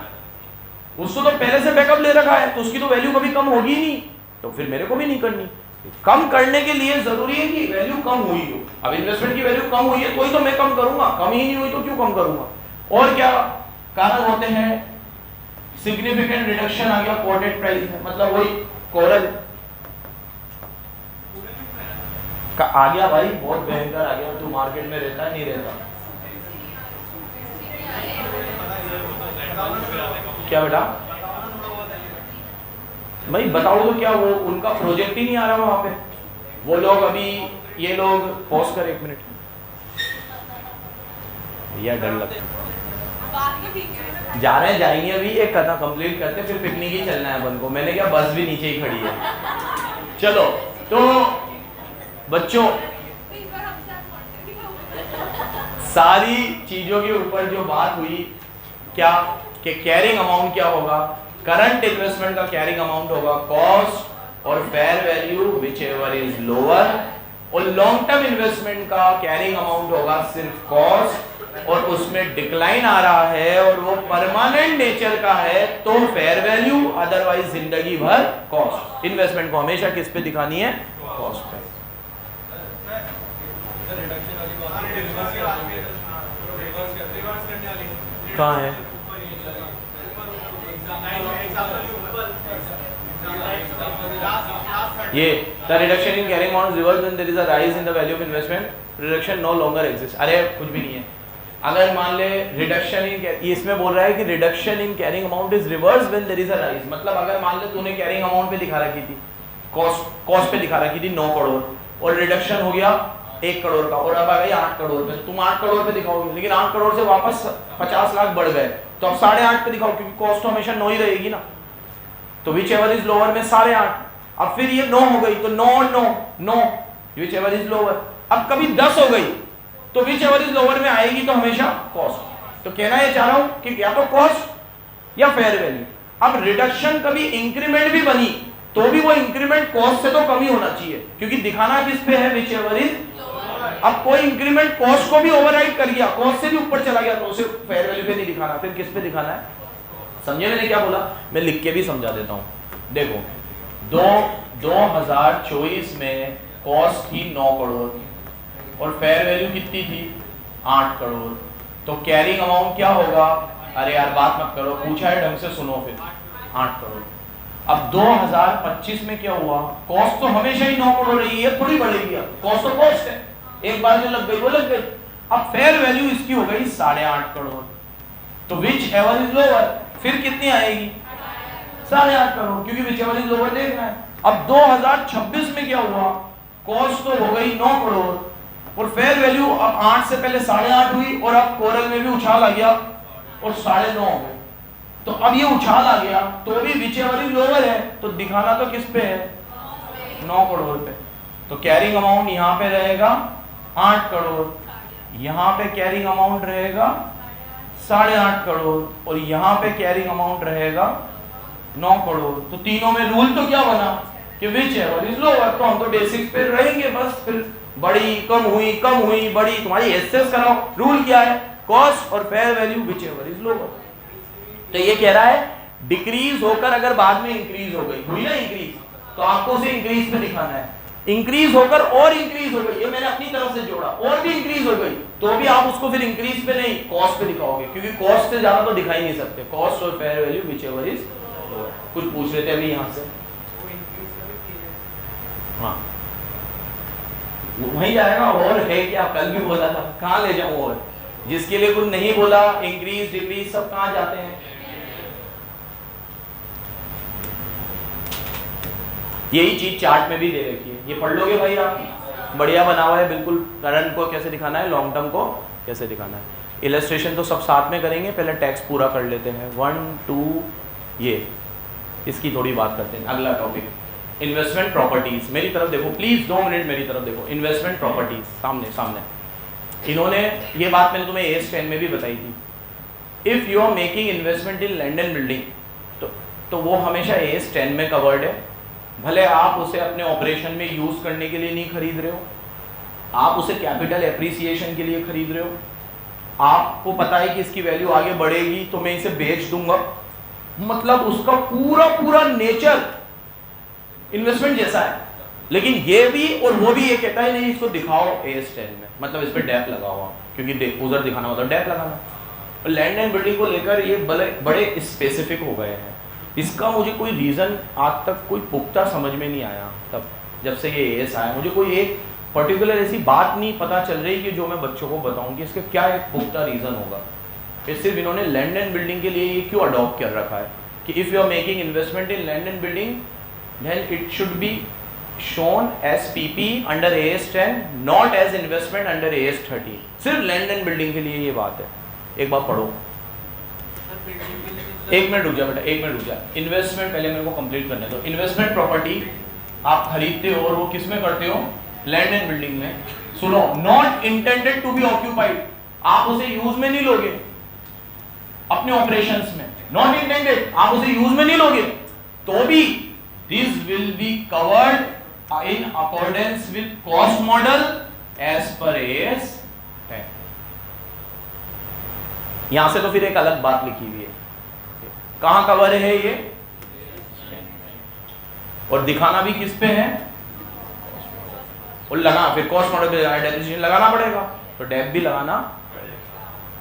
उसको तो पहले से बैकअप ले रखा है, तो उसकी तो वैल्यू कभी कम होगी नहीं, तो फिर मेरे को भी नहीं करनी। कम करने के लिए जरूरी है कि वैल्यू कम हुई हो। अब इन्वेस्टमेंट की वैल्यू कम हुई है तो ही तो मैं कम करूंगा, कम ही नहीं हुई तो क्यों कम करूंगा। और क्या कारण होते हैं, सिग्निफिकेंट रिडक्शन आ गया कोटेड प्राइस में, मतलब वही कोरल का आ गया भाई, बहुत भयंकर आ गया। तू मार्केट में रहता है नहीं रहता क्या बेटा भाई बताओ तो क्या, वो उनका प्रोजेक्ट ही नहीं आ रहा वहां पे। वो लोग अभी, ये लोग पॉज कर 1 मिनट, भैया डर लगता जा रहे हैं, जाएंगे अभी, एक कथा कंप्लीट करते फिर पिकनिक ही चलना है अपन को। मैंने क्या, बस भी नीचे ही खड़ी है। चलो तो बच्चों, सारी चीजों के ऊपर जो बात हुई क्या, कि कैरिंग अमाउंट क्या होगा, करंट इन्वेस्टमेंट का कैरिंग अमाउंट होगा कॉस्ट और fair value whichever is lower, और लॉन्ग टर्म इन्वेस्टमेंट का कैरिंग अमाउंट होगा सिर्फ कॉस्ट, और उसमें डिक्लाइन आ रहा है और वो परमानेंट नेचर का है तो फेयर वैल्यू, अदरवाइज जिंदगी भर कॉस्ट। इन्वेस्टमेंट को हमेशा किस पे दिखानी है, कॉस्ट पे। कहाँ है ये, the reduction in carrying amount reverse when there is a rise in the value of investment, reduction no longer exist. अरे कुछ भी नहीं है। अगर मान ले रिडक्शन इन, इसमें बोल रहा है कि reduction in carrying amount is reverse when there is a rise, मतलब अगर मान ले तूने कैरिंग अमाउंट पे दिखा रखी थी, कॉस्ट पे दिखा रखी थी 9 करोड़ और रिडक्शन हो गया 1 करोड़ का, और अब आ गई 8 करोड़ पे, तुम 8 करोड़ पे दिखाओगे, लेकिन 8 करोड़ से वापस 50 लाख बढ़ गए, तो अब 8.5 पे दिखाओ, क्योंकि कॉस्ट तो हमेशा 9 ही रहेगी ना। तो विच एवर इज लोअर में 8.5, अब फिर ये 9 हो गई तो 9 और 9 विच एवर इज लोअर। अब कभी 10 हो गई तो विच एवर इज लोअर में आएगी तो हमेशा कॉस्ट। तो कहना ये चाह रहा हूं कि या तो कॉस्ट या फेयर वैल्यू। अब रिडक्शन कभी इंक्रीमेंट भी बनी तो भी वो इंक्रीमेंट कॉस्ट से तो कम ही होना चाहिए, क्योंकि दिखाना किस पे है, विच एवर इज। अब कोई इंक्रीमेंट कॉस्ट को भी ओवरराइड कर गया, कॉस्ट से भी ऊपर चला गया, तो उसे फेयर वैल्यू पे नहीं दिखाना, फिर किस पे दिखाना है। समझे मैंने क्या बोला, मैं लिख के भी समझा देता हूं। देखो 2024 में कॉस्ट थी 9 करोड़ और फेयर वैल्यू कितनी थी 8 करोड़, तो कैरिंग अमाउंट क्या होगा। अरे यार बात मत करो, पूछा है ढंग से सुनो, फिर 8 करोड़। अब 2025 में क्या हुआ, कॉस्ट तो हमेशा ही 9 करोड़ रही है, थोड़ी बढ़ेगी। कॉस्ट तो कॉस्ट है, एक बार जो लग गई वो लग गई। अब फेयर वैल्यू इसकी हो गई 8.5 करोड़, तो विच एवर इज लोअर, फिर कितनी आएगी 8.5 करोड़, क्योंकि विच एवर इज लोअर देखना है। अब 2026 में क्या हुआ, कॉस्ट तो हो गई 9 करोड़ और फेयर वैल्यू अब 8 से पहले 8.5 हुई, और अब कोरल में भी उछाल आ गया और 9.5 हो गए। तो अब ये उछाल आ गया तो भी विच एवर इज लोअर है, तो दिखाना तो किस पे है, 9 करोड़ पे। तो कैरिंग अमाउंट यहाँ पे रहेगा 8 करोड़, यहाँ पे कैरिंग अमाउंट रहेगा 8.5 करोड़, और यहाँ पे कैरिंग अमाउंट रहेगा 9 करोड़। तो तीनों में रूल तो क्या बना, कि विच एवर इज लोअर, तो हम तो बेसिक्स पे रहेंगे बस, फिर बड़ी कम हुई बड़ी, तुम्हारी एसेस कराओ, रूल क्या है, कॉस्ट और fair value whichever is lower. तो ये कह रहा है डिक्रीज होकर अगर बाद में इंक्रीज हो गई, हुई ना इंक्रीज, तो आपको उसे इंक्रीज पे दिखाना है, इंक्रीज होकर और इंक्रीज हो गई, ये मैंने अपनी तरफ से जोड़ा, और भी इंक्रीज हो गई तो भी आप उसको फिर इंक्रीज पे नहीं कॉस्ट पे दिखाओगे, क्योंकि कॉस्ट से ज्यादा तो दिखा ही नहीं सकते, कॉस्ट और fair value whichever is lower. कुछ पूछ रहे थे अभी यहाँ से, हाँ वहीं जाएगा, और है क्या, कल भी बोला था, कहाँ ले जाऊं, और जिसके लिए कुछ नहीं बोला, इंक्रीज डिक्रीज सब कहाँ जाते हैं। यही चीज चार्ट में भी दे रखी है, ये पढ़ लोगे भाई आप, बढ़िया बना हुआ है बिल्कुल, करंट को कैसे दिखाना है, लॉन्ग टर्म को कैसे दिखाना है। इलस्ट्रेशन तो सब साथ में करेंगे, पहले टेक्स्ट पूरा कर लेते हैं, 1 2, ये इसकी थोड़ी बात करते हैं। अगला टॉपिक इन्वेस्टमेंट प्रॉपर्टीज, मेरी तरफ देखो प्लीज, 2 मिनट मेरी तरफ देखो। इन्वेस्टमेंट प्रॉपर्टीज सामने सामने, इन्होंने ये बात मैंने तुम्हें AS 10 में भी बताई थी। If you are making investment in land and building, तो वो हमेशा AS 10 में कवर्ड है, भले आप उसे अपने ऑपरेशन में यूज करने के लिए नहीं खरीद रहे हो, आप उसे कैपिटल एप्रिसिएशन के लिए खरीद रहे हो, आपको पता है कि इसकी वैल्यू आगे बढ़ेगी तो मैं इसे बेच दूंगा, मतलब उसका पूरा नेचर इन्वेस्टमेंट जैसा है। लेकिन ये भी और वो भी ये कहता है नहीं इसको दिखाओ AS 10 में, मतलब इस पे डैप लगा हुआ, क्योंकि उधर दिखाना मतलब डैप लगाना। और लैंड एंड बिल्डिंग को लेकर ये बड़े स्पेसिफिक हो गए हैं, इसका मुझे कोई रीज़न आज तक कोई पुख्ता समझ में नहीं आया, तब जब से ये AS आया मुझे कोई एक पर्टिकुलर ऐसी बात नहीं पता चल रही कि जो मैं बच्चों को बताऊं कि इसका क्या एक पुख्ता रीज़न होगा। फिर सिर्फ इन्होंने लैंड एंड बिल्डिंग के लिए ये क्यों अडॉप्ट कर रखा है कि if you are making investment in land and building then it should be shown as PP under AS 10 not as investment under AS 30। सिर्फ लैंड एंड बिल्डिंग के लिए ये बात है, एक बार पढ़ो। एक मिनट रुक जा बेटा, एक मिनट रुक जा, इन्वेस्टमेंट पहले मेरे को कंप्लीट करने दो। इन्वेस्टमेंट प्रॉपर्टी आप खरीदते हो और वो किस में करते हो, लैंड एंड बिल्डिंग में। सुनो, not intended to be occupied, आप उसे यूज में नहीं लोगे अपने ऑपरेशंस में, नॉट इंटेंडेड, आप उसे यूज में नहीं लोगे तो भी this will be covered in accordance with cost model as per AS 10। यहां से तो फिर एक अलग बात लिखी हुई है, कहां कवर है ये, और दिखाना भी किस पे है, और लगा फिर कॉस्ट मॉडल पे डेप्रिसिएशन लगाना पड़ेगा, तो डेप भी लगाना,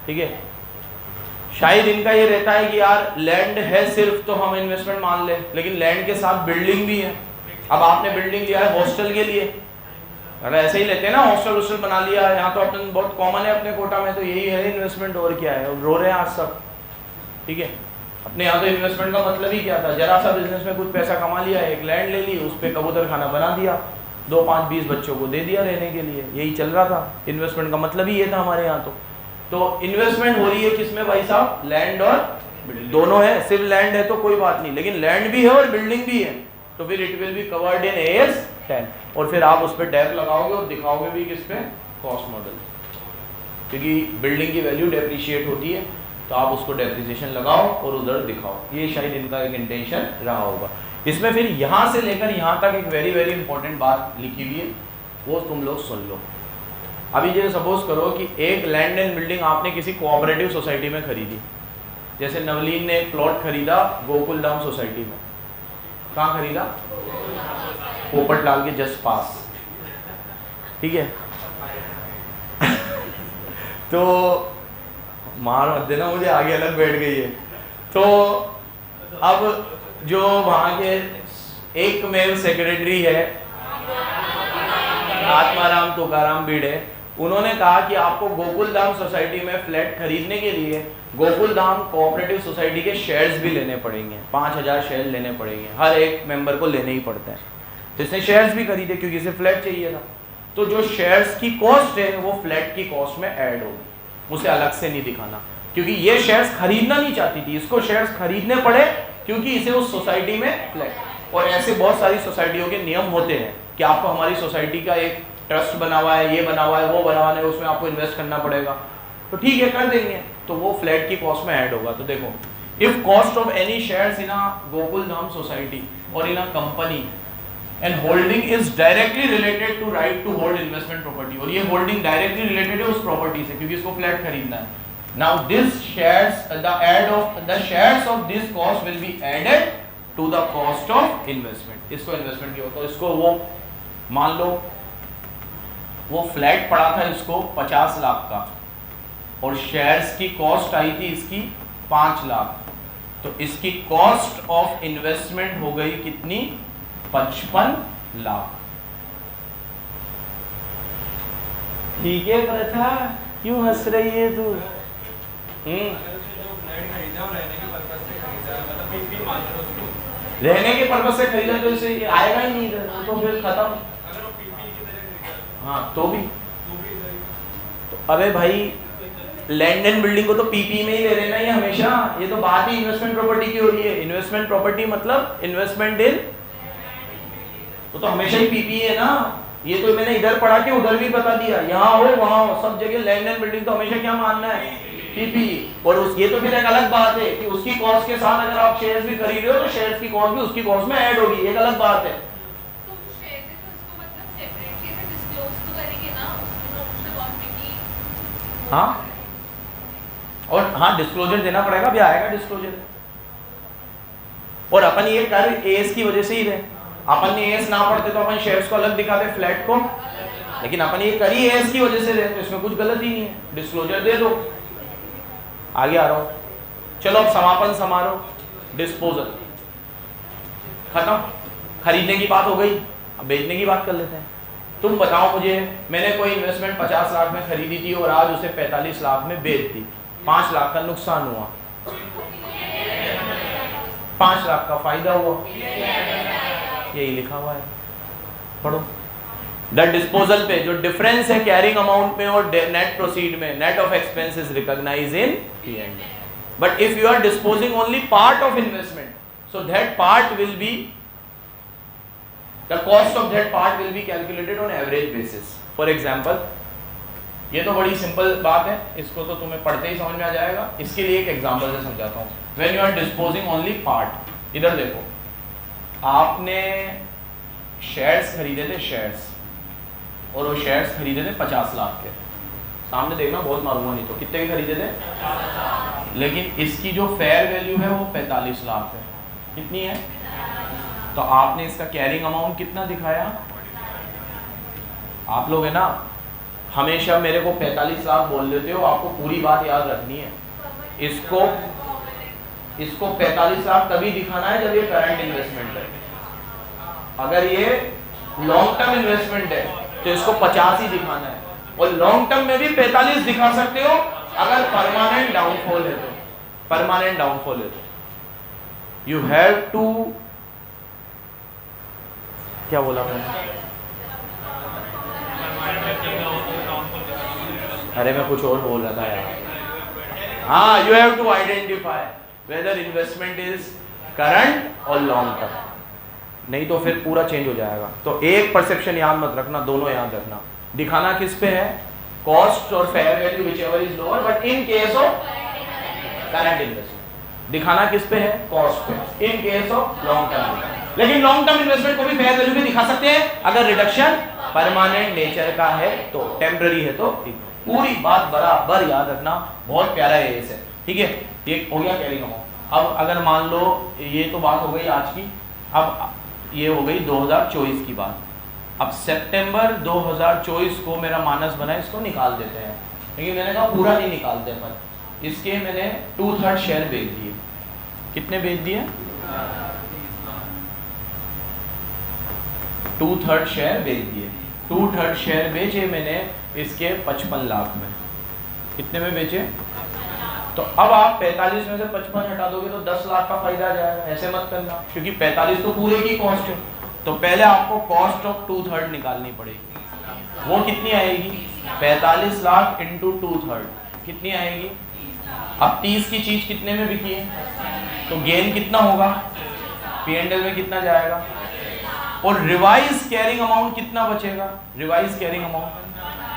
ठीक है। शायद इनका ये रहता है कि यार लैंड है सिर्फ तो हम इन्वेस्टमेंट मान ले, लेकिन लैंड के साथ बिल्डिंग भी है। अब आपने बिल्डिंग लिया है हॉस्टल के लिए, अगर ऐसे ही लेते हैं ना, हॉस्टल बना लिया, यहाँ तो अपन बहुत कॉमन है अपने कोटा में, तो यही है इन्वेस्टमेंट, और क्या है, रो रहे हैं आज सब, ठीक है। अपने यहाँ तो इन्वेस्टमेंट का मतलब ही क्या था, जरा सा बिजनेस में कुछ पैसा कमा लिया, एक लैंड ले ली, उस पर कबूतर खाना बना दिया, 2 5 20 बच्चों को दे दिया रहने के लिए, यही चल रहा था। इन्वेस्टमेंट का मतलब ही ये था हमारे यहाँ। तो इन्वेस्टमेंट हो रही है किसमें भाई साहब, लैंड और बिल्डिंग दोनों है। सिर्फ लैंड है तो कोई बात नहीं, लेकिन लैंड भी है और बिल्डिंग भी है, तो फिर it will be covered in AS 10। और फिर आप उस पर टैप लगाओगे और दिखाओगे भी किस पे, कॉस्ट मॉडल, क्योंकि बिल्डिंग की वैल्यू डेप्रिशिएट होती है, तो आप उसको डेप्रिसिएशन लगाओ और उधर दिखाओ। ये शायद इनका एक इंटेंशन रहा होगा। इसमें फिर यहाँ से लेकर यहाँ तक एक वेरी वेरी इंपॉर्टेंट बात लिखी हुई है, वो तुम लोग सुन लो। अभी ये सपोज करो कि एक लैंड एंड बिल्डिंग आपने किसी कोऑपरेटिव सोसाइटी में खरीदी, जैसे नवलीन ने एक प्लॉट खरीदा गोकुल धाम सोसाइटी में। कहाँ खरीदा, पोपटलाल के जस्ट पास, ठीक है। तो मार मत देना मुझे, आगे अलग बैठ गई है। तो अब जो वहाँ के एकमेव सेक्रेटरी है आत्माराम तुकाराम भिड़े, उन्होंने कहा कि आपको गोकुल धाम सोसाइटी में फ्लैट खरीदने के लिए गोकुल धाम कोऑपरेटिव सोसाइटी के शेयर्स भी लेने पड़ेंगे, 5000 शेयर लेने पड़ेंगे, हर एक मेंबर को लेने ही पड़ता है। तो इसने शेयर्स भी खरीदे क्योंकि इसे फ्लैट चाहिए था। तो जो शेयर्स की कॉस्ट है वो फ्लैट की कॉस्ट में ऐड होगी, उसे अलग से नहीं दिखाना, क्योंकि ये शेयर्स खरीदना नहीं चाहती थी, इसको शेयर्स खरीदने पड़े क्योंकि इसे उस सोसाइटी में फ्लैट। और ऐसे बहुत सारी सोसाइटियों के नियम होते हैं कि आपको हमारी सोसाइटी का एक ट्रस्ट बना हुआ है, ये बना हुआ है, वो बना हुआ है, उसमें आपको इन्वेस्ट करना पड़ेगा, तो ठीक है कर देंगे, तो वो फ्लैट की कॉस्ट में ऐड होगा। तो देखो, if cost of any shares in a Gokul Dham society और in a company and holding is directly related to right to hold investment property, और ये होल्डिंग डायरेक्टली रिलेटेड है उस प्रॉपर्टी से क्योंकि इसको फ्लैट खरीदना है. Now this shares the shares of this cost will be added to the cost of investment. इसको इन्वेस्टमेंट की होता है. इसको वो मान लो वो फ्लैट पड़ा था इसको 50 लाख का और शेयर्स की कॉस्ट आई थी इसकी 5 लाख, तो इसकी कॉस्ट ऑफ इन्वेस्टमेंट हो गई कितनी? 55 लाख. ठीक है प्रथा, क्यों हंस रही है तू? रहने के पर्पज से खरीदा तो इसे आएगा ही नहीं इधर, तो फिर खत्म. हाँ तो भी तो अबे भाई लैंड एंड बिल्डिंग को तो पीपी में ही ले लेना ये हमेशा. ये तो बात ही इन्वेस्टमेंट प्रॉपर्टी की हो रही है. इन्वेस्टमेंट प्रॉपर्टी मतलब इन्वेस्टमेंट इन, तो हमेशा ही पीपी है ना. ये तो मैंने इधर पढ़ा के उधर भी बता दिया, यहाँ हो वहाँ हो सब जगह लैंड एंड बिल्डिंग तो हमेशा क्या मानना है? पीपी. और ये तो फिर एक अलग बात है कि उसकी कॉस्ट के साथ अगर आप शेयर्स भी खरीद रहे हो तो शेयर्स की कॉस्ट भी उसकी कॉस्ट में ऐड होगी, एक अलग बात है. हाँ और हाँ डिस्क्लोजर देना पड़ेगा, भी आएगा डिस्क्लोजर. और अपन ये कर एएस की वजह से ही रहे. अपन ने एएस ना पढ़ते तो अपन शेयर्स को अलग दिखाते फ्लैट को, लेकिन अपन ये करी एएस की वजह से रहे तो इसमें कुछ गलत ही नहीं है. डिस्क्लोजर दे दो. आगे आ रहा हूँ. चलो अब समापन समारोह. डिस्पोजल खत्म. खरीदने की बात हो गई, अब बेचने की बात कर लेते हैं. तुम बताओ मुझे, मैंने कोई इन्वेस्टमेंट 50 लाख में खरीदी थी और आज उसे 45 लाख में बेच दी. 5 लाख का नुकसान हुआ, 5 लाख का फायदा हुआ. यही लिखा हुआ है, पढ़ो. द डिस्पोजल पे जो डिफरेंस है कैरिंग अमाउंट में और नेट प्रोसीड में, net of expense is recognised in P&L. But if you are disposing only part of investment, so that part will be the cost of that part will be calculated on average basis. For example, ये तो बड़ी simple बात है, इसको तो तुम्हें पढ़ते ही समझ में आ जाएगा. इसके लिए एक एग्जांपल से समझाता हूँ. When you are disposing only part, इधर देखो, आपने शेयर्स खरीदे थे शेयर्स, और वो शेयर्स खरीदे थे 50 लाख के. सामने देखना, बहुत मारूंगा नहीं तो. कितने के खरीदे थे? लेकिन इसकी जो फेयर वैल्यू है वो 45 लाख है. कितनी है? तो आपने इसका कैरिंग अमाउंट कितना दिखाया? आप लोग है ना हमेशा मेरे को 45 लाख बोल देते हो, आपको पूरी बात याद रखनी है. इसको 45 लाख तभी दिखाना है जब ये करंट इन्वेस्टमेंट है. अगर ये लॉन्ग टर्म इन्वेस्टमेंट है तो इसको 50 ही दिखाना है, और लॉन्ग टर्म में भी 45 दिखा सकते हो अगर परमानेंट डाउनफॉल है तो. परमानेंट डाउनफॉल है तो यू हैव टू, क्या बोला मैंने? अरे मैं कुछ और बोल रहा था यार. हाँ, you have to identify whether investment is current और लॉन्ग टर्म, नहीं तो फिर पूरा चेंज हो जाएगा. तो एक परसेप्शन याद मत रखना, दोनों याद रखना. दिखाना किस पे है? कॉस्ट और fair value whichever is lower, but in case of current investment दिखाना किस पे है? कॉस्ट पे. In case of long term. लेकिन लॉन्ग टर्म इन्वेस्टमेंट को भी फेयर वैल्यू पे दिखा सकते हैं अगर रिडक्शन परमानेंट नेचर का है तो, टेम्पररी है तो. पूरी बात बराबर याद रखना, बहुत प्यारा है ये. ठीक है, ये हो गया कैरिंग अमाउंट. अब अगर मान लो ये तो बात हो गई आज की, अब ये हो गई 2024 की बात. अब सितंबर 2024 को मेरा मानस बना, इसको निकाल देते हैं. लेकिन मैंने कहा पूरा नहीं निकालते, पर इसके मैंने 2/3 शेयर बेच दिए. कितने बेच दिए? 2/3 शेयर बेच दिए. 2/3 शेयर बेचे मैंने इसके 55 लाख में. कितने में बेचे? तो अब आप 45 में से 55 हटा दोगे तो 10 लाख का फायदा आ जाएगा. ऐसे मत करना, क्योंकि 45 तो पूरे की कॉस्ट है. तो पहले आपको कॉस्ट ऑफ 2/3 निकालनी पड़ेगी. वो कितनी आएगी? 45 लाख इंटू 2/3 कितनी आएगी? अब 30 की चीज कितने में बिकी है तो गेन कितना होगा? P&L में कितना जाएगा? और रिवाइज कैरिंग अमाउंट कितना बचेगा? रिवाइज कैरिंग अमाउंट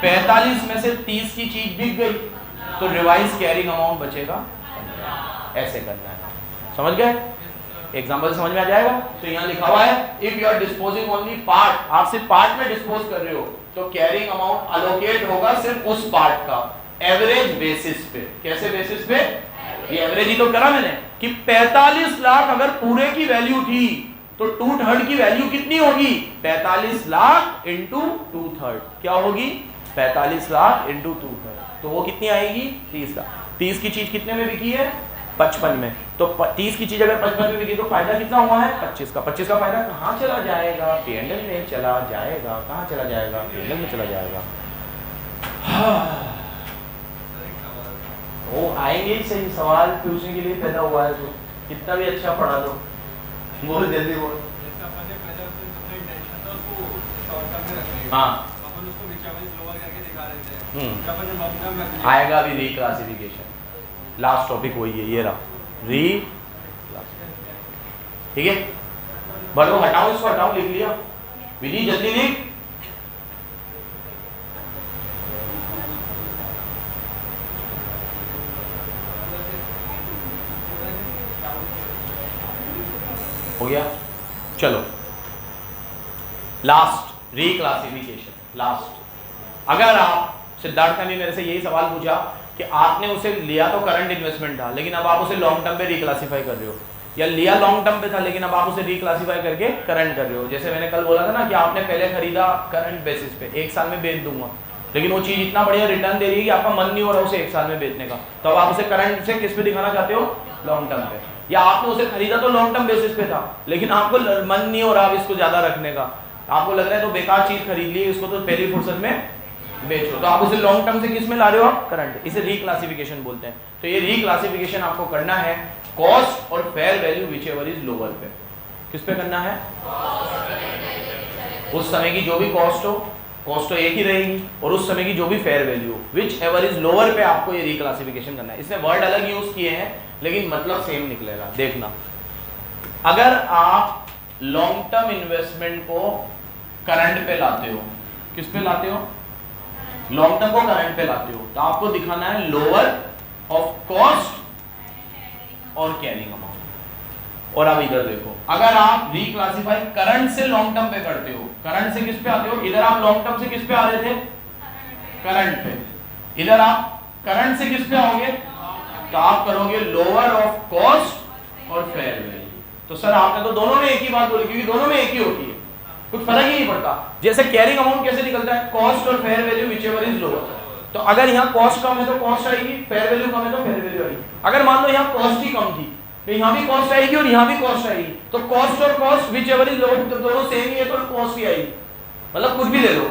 45 में से 30 की चीज बिक गई तो रिवाइज कैरिंग अमाउंट बचेगा. ऐसे करना है, समझ गए? एग्जांपल समझ में आ जाएगा। तो यहाँ लिखा हुआ है if you are disposing only part, आप सिर्फ पार्ट में डिस्पोज कर रहे हो तो कैरिंग अमाउंट अलोकेट होगा सिर्फ उस पार्ट का एवरेज बेसिस पे। कैसे बेसिस पे? ये एवरेज ही तो करा मैंने कि 45 लाख अगर पूरे की वैल्यू थी तो 2/3 की वैल्यू कितनी होगी? 45 लाख इंटू 2/3 क्या होगी? 45 लाख इंटू 2/3 तो वो कितनी आएगी? 30 लाख। 30 की चीज कितने में बिकी है? 55 में। तो 30 की चीज अगर 55 में बिकी तो फायदा कितना हुआ है? 25 का। 25 का फायदा कहाँ चला जाएगा? P&L में चला जाएगा। कहाँ चला जाएगा? P&L में चला जाएगा। वो आएंगे ही सही, सवाल पूछने के लिए पैदा हुआ है तो कितना भी अच्छा पढ़ा दो। बोल जल्दी बोल। हाँ आएगा अभी रीक्लासिफिकेशन, लास्ट टॉपिक वही है, ये रहा री। ठीक है, बड़ो हटाओ, इसको हटाओ, लिख लिया विधि, जल्दी लिख। हो गया, चलो लास्ट रीक्लासिफिकेशन। लास्ट, अगर आप सिद्धार्थ ने मेरे से यही सवाल पूछा कि आपने उसे लिया तो करंट इन्वेस्टमेंट था लेकिन अब आप उसे लॉन्ग टर्म पे रिक्लासिफाई कर रहे हो, या लिया लॉन्ग टर्म पे था लेकिन अब आप उसे रिक्लासिफाई करके करंट कर रहे हो। जैसे मैंने कल बोला था ना कि आपने पहले खरीदा करंट बेसिस पे, 1 साल में बेच दूंगा, लेकिन वो चीज इतना बढ़िया रिटर्न दे रही है कि आपका मन नहीं हो रहा उसे 1 साल में बेचने का, तो अब आप उसे करंट से किस पे दिखाना चाहते हो? लॉन्ग टर्म पे। या आपने उसे खरीदा तो लॉन्ग टर्म बेसिस पे था लेकिन आपको मन नहीं हो रहा अब इसको ज्यादा रखने का, आपको लग रहा है तो बेकार चीज खरीद ली, इसको तो पहली फुर्सत में बेचो, तो आप उसे लॉन्ग टर्म से किस में ला रहे हो? आप करंट। इसे रीक्लासिफिकेशन बोलते हैं। तो ये रीक्लासिफिकेशन आपको करना है कॉस्ट और fair value whichever is lower पे। किस पे करना है? उस समय की जो भी कॉस्ट तो एक ही रहेगी, और उस समय की जो भी fair value whichever is lower पे आपको ये रीक्लासिफिकेशन करना है। इसमें वर्ड अलग यूज किए हैं लेकिन मतलब सेम निकलेगा। देखना, अगर आप लॉन्ग टर्म इन्वेस्टमेंट को करंट पे लाते हो, किस पे लाते हो? लॉन्ग टर्म को करंट पे लाते हो, तो आपको दिखाना है लोअर ऑफ कॉस्ट और कैरिंग अमाउंट। और अब इधर देखो, अगर आप रिक्लासिफाई करंट से लॉन्ग टर्म पे करते हो, करंट से किस पे आते हो? इधर आप लॉन्ग टर्म से किस पे आ रहे थे? करंट पे। इधर आप करंट से किस पे आओगे? तो आप करोगे लोअर ऑफ कॉस्ट और फेयर वैल्यू। तो सर आपने तो दोनों में एक ही बात बोली, क्योंकि दोनों में एक ही होती है, कुछ फर्क ही नहीं पड़ता। जैसे कैरिंग अमाउंट कैसे निकलता है? कॉस्ट और fair value whichever is lower. तो अगर यहाँ कॉस्ट कम है तो कॉस्ट आएगी, फेयर वैल्यू कम है तो फेयर वैल्यू आएगी। अगर मान लो यहाँ कॉस्ट ही कम थी तो यहाँ भी कॉस्ट आएगी और यहाँ भी कॉस्ट आएगी, तो कॉस्ट और कॉस्ट व्हिचएवर इज लोअर, तो दोनों सेम ही है तो कॉस्ट ही आएगी। मतलब कुछ भी ले लो।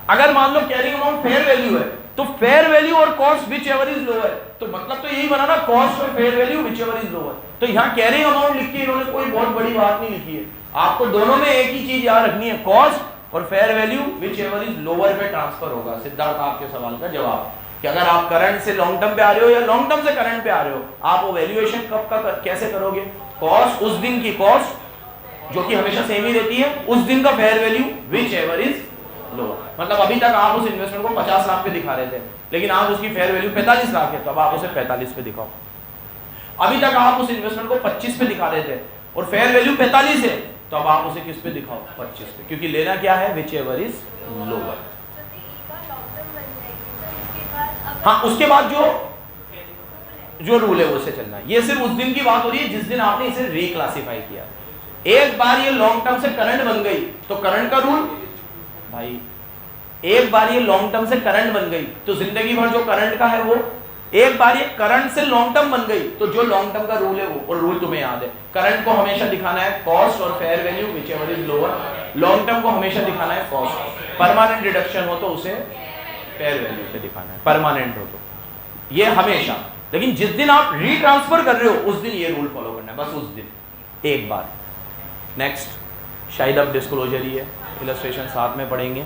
अगर मान लो कैरिंग अमाउंट फेयर वैल्यू है तो फेयर वैल्यू और कॉस्ट व्हिचएवर इज लोअर, तो मतलब तो यही बना ना, कॉस्ट और fair value whichever is lower. तो यहाँ कैरिंग अमाउंट लिख के इन्होंने कोई बहुत बड़ी बात नहीं लिखी है, आपको दोनों में एक ही चीज याद रखनी है, कॉस्ट और fair value whichever is lower पे ट्रांसफर होगा। सिद्धार्थ आपके सवाल का जवाब कि अगर आप करंट से लॉन्ग टर्म पे आ रहे हो या लॉन्ग टर्म से करंट पे आ रहे हो, आप वो वैल्यूएशन कब का कैसे करोगे? कॉस्ट, उस दिन की कॉस्ट जो कि हमेशा सेम ही रहती है, उस दिन का fair value whichever is lower. मतलब अभी तक आप उस इन्वेस्टमेंट को 50 लाख पे दिखा रहे थे लेकिन आज उसकी फेयर वैल्यू 45 लाख है, तो अब आप उसे 45 पे दिखाओ। अभी तक आप उस इन्वेस्टमेंट को 25 पे दिखा रहे थे और फेयर वैल्यू 45 है, तो अब आप उसे किस पे दिखाओ? 25 पे, क्योंकि लेना क्या है? Whichever is lower. हाँ, उसके बाद जो रूल है वो से चलना है। ये सिर्फ उस दिन की बात हो रही है जिस दिन आपने इसे रिक्लासिफाई किया। एक बार ये लॉन्ग टर्म से करंट बन गई तो करंट का रूल भाई, एक बार ये लॉन्ग टर्म से करंट बन गई तो जिंदगी भर जो करंट का है वो, एक बार ये करंट से लॉन्ग टर्म बन गई तो जो लॉन्ग टर्म का रूल है वो, और रूल तुम्हें याद है, करंट को हमेशा दिखाना है कॉस्ट और fair value whichever is lower, long term को हमेशा दिखाना है कॉस्ट, परमानेंट रिडक्शन हो तो उसे फेयर वैल्यू से दिखाना है, परमानेंट हो तो ये हमेशा। लेकिन जिस दिन आप रीट्रांसफर कर रहे हो उस दिन ये रूल फॉलो करना है, बस उस दिन एक बार। नेक्स्ट, शायद अब डिस्क्लोजर ही है, इलस्ट्रेशन साथ में पढ़ेंगे।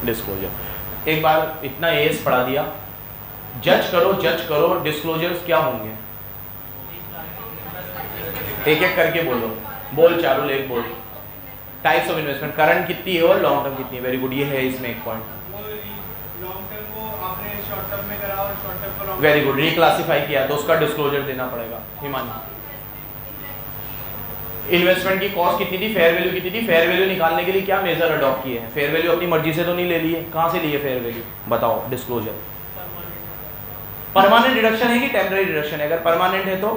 डिस्क्लोजर एक बार इतना एस पढ़ा दिया, जज करो डिस्क्लोजर्स क्या होंगे, एक एक करके बोल चारुल, एक बोल। टाइप्स ऑफ इन्वेस्टमेंट, करंट कितनी है और लॉन्ग टर्म कितनी है, वेरी गुड, ये है इसमें एक पॉइंट। लॉन्ग टर्म को आपने शॉर्ट टर्म में करा और शॉर्ट टर्म को वेरी गुड, रिक्लासिफाई किया तो उसका डिस्क्लोजर देना पड़ेगा। हिमानी, इन्वेस्टमेंट की कॉस्ट कितनी थी, फेयर वैल्यू कितनी थी, फेयर वैल्यू निकालने के लिए क्या मेजर अडॉप्ट किए हैं? फेयर वैल्यू अपनी मर्जी से तो नहीं ले ली है, कहाँ से ली है फेयर वैल्यू, बताओ डिस्क्लोजर। परमानेंट डिडक्शन है कि टेम्पररी डिडक्शन है? अगर परमानेंट है तो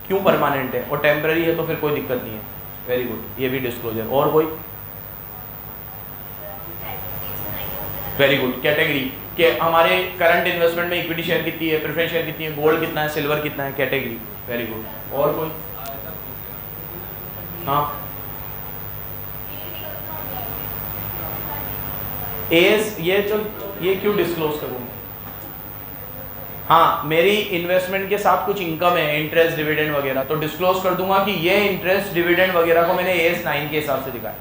क्यों परमानेंट है, और टेम्पररी है तो फिर कोई दिक्कत नहीं है। वेरी गुड, ये भी डिस्क्लोजर। और कोई? वेरी गुड, कैटेगरी के हमारे करंट इन्वेस्टमेंट में इक्विटी शेयर कितनी है, प्रेफरेंस शेयर कितनी है, गोल्ड कितना है, सिल्वर कितना है, कैटेगरी। Very good. और कोई? हाँ, एज ये क्यों डिस्क्लोज करूँ? हाँ, मेरी इन्वेस्टमेंट के साथ कुछ इनकम है, इंटरेस्ट डिविडेंड वगैरह, तो डिस्क्लोज कर दूंगा कि ये इंटरेस्ट डिविडेंड वगैरह को मैंने एज 9 के हिसाब से दिखाया।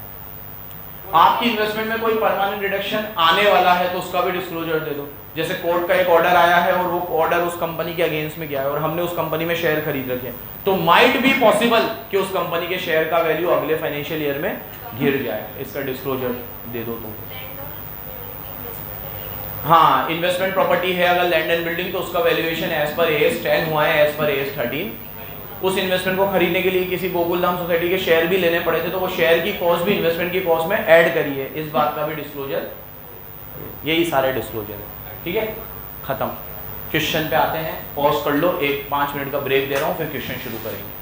आपकी इन्वेस्टमेंट में कोई परमानेंट रिडक्शन आने वाला है तो उसका भी डिस्क्लोजर दे दो। जैसे कोर्ट का एक ऑर्डर आया है और वो ऑर्डर उस कंपनी के अगेंस्ट में गया है और हमने उस कंपनी में शेयर खरीद रखे हैं, तो माइट बी पॉसिबल कि उस कंपनी के शेयर का वैल्यू अगले फाइनेंशियल ईयर में गिर जाए, इसका डिस्क्लोजर दे दो तुम। हाँ, इन्वेस्टमेंट प्रॉपर्टी है अगर लैंड एंड बिल्डिंग, तो उसका वैल्यूएशन एज पर एज 10 हुआ है, एज पर एज 13। उस इन्वेस्टमेंट को खरीदने के लिए किसी गोकुलधाम सोसाइटी के शेयर भी लेने पड़े थे, तो वो शेयर की कॉस्ट भी इन्वेस्टमेंट की कॉस्ट में ऐड करी है, इस बात का भी डिस्क्लोजर। यही सारे डिस्क्लोजर है, ठीक है, खत्म। क्वेश्चन पे आते हैं, पॉज कर लो, 5 मिनट का ब्रेक दे रहा हूँ, फिर क्वेश्चन शुरू करेंगे।